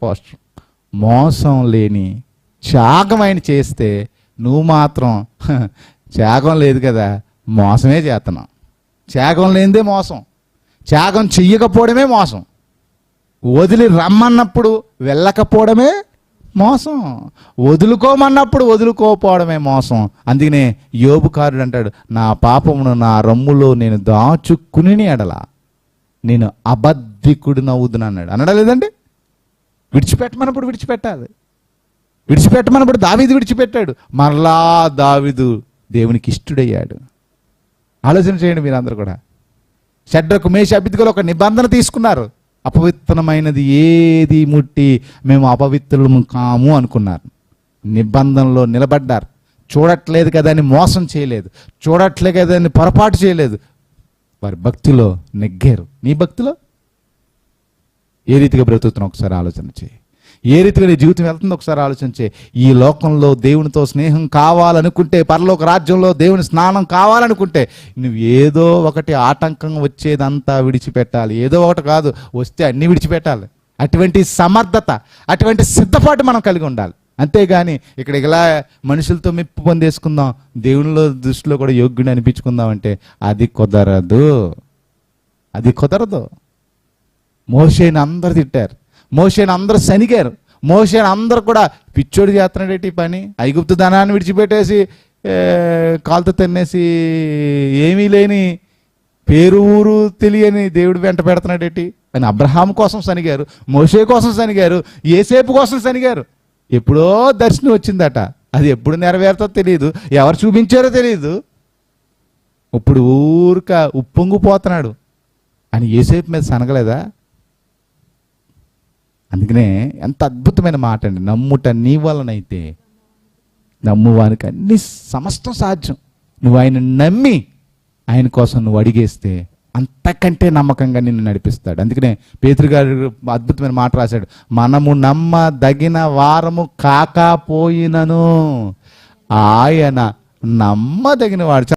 Poster. మోసం లేని త్యాగం ఆయన చేస్తే నువ్వు మాత్రం త్యాగం లేదు కదా, మోసమే చేస్తున్నావు. త్యాగం లేనిదే మోసం, త్యాగం చెయ్యకపోవడమే మోసం, వదిలి రమ్మన్నప్పుడు వెళ్ళకపోవడమే మోసం, వదులుకోమన్నప్పుడు వదులుకోపోవడమే మోసం. అందుకనే యోబుకారుడు అంటాడు, నా పాపమును నా రొమ్ములో నేను దాచుకుని ఎడల నేను అబద్ధికుడినవుదును అన్నాడు. అనడా లేదండి? విడిచిపెట్టమన్నప్పుడు విడిచిపెట్టాలి. విడిచిపెట్టమన్నప్పుడు దావీదు విడిచిపెట్టాడు, మరలా దావీదు దేవునికి ఇష్టుడయ్యాడు. ఆలోచన చేయండి మీరందరూ కూడా. షడ్రకు మేష అబేద్నెగోలు ఒక నిబంధన తీసుకున్నారు. అపవిత్రమైనది ఏది ముట్టి మేము అపవిత్రులము కాము అనుకున్నారు. నిబంధనలో నిలబడ్డారు. చూడట్లేదు కదా అని మోసం చేయలేదు, చూడట్లేదు కదా అని పొరపాటు చేయలేదు. వారి భక్తిలో నెగ్గారు. నీ భక్తిలో ఏ రీతిగా బ్రతుకుతున్నావు ఒకసారి ఆలోచన చేయి. ఏ రీతిగా నీ జీవితం వెళ్తుందో ఒకసారి ఆలోచన చేయి. ఈ లోకంలో దేవునితో స్నేహం కావాలనుకుంటే, పరలోక రాజ్యంలో దేవుని స్నానం కావాలనుకుంటే నువ్వు ఏదో ఒకటి ఆటంకం వచ్చేదంతా విడిచిపెట్టాలి. ఏదో ఒకటి కాదు, వస్తే అన్నీ విడిచిపెట్టాలి. అటువంటి సమర్థత, అటువంటి సిద్ధపాటు మనం కలిగి ఉండాలి. అంతేగాని ఇక్కడ ఇలా మనుషులతో మెప్పు పొందేసుకుందాం, దేవునిలో దృష్టిలో కూడా యోగ్యుని అనిపించుకుందాం అంటే అది కుదరదు. అది కుదరదు. మోషేని అందరు తిట్టారు, మోషేని అందరూ శనిగారు, మోషేని అందరూ కూడా పిచ్చోడు చేస్తున్నాడేటి పని, ఐగుప్తు ధనాన్ని విడిచిపెట్టేసి కాలుతో తిన్నేసి ఏమీ లేని పేరు ఊరు తెలియని దేవుడు వెంట పెడుతున్నాడేటి అని అబ్రహాం కోసం శనిగారు, మోషే కోసం శనిగారు, యేసేపు కోసం శనిగారు. ఎప్పుడో దర్శనం వచ్చిందట, అది ఎప్పుడు నెరవేరుతో తెలియదు, ఎవరు చూపించారో తెలియదు. ఇప్పుడు ఊరిక ఉప్పొంగిపోతున్నాడు అని యేసేపు మీద సనగలేదా? అందుకనే ఎంత అద్భుతమైన మాట అండి, నమ్ముట నీ వలనైతే నమ్మువానికి అన్ని సమస్తం సాధ్యం. నువ్వు ఆయన నమ్మి ఆయన కోసం నువ్వు అడిగేస్తే అంతకంటే నమ్మకంగా నిన్ను నడిపిస్తాడు. అందుకనే పేతురు గారు అద్భుతమైన మాట రాశాడు, మనము నమ్మదగిన వారము కాకపోయినను ఆయన నమ్మదగిన వాడు.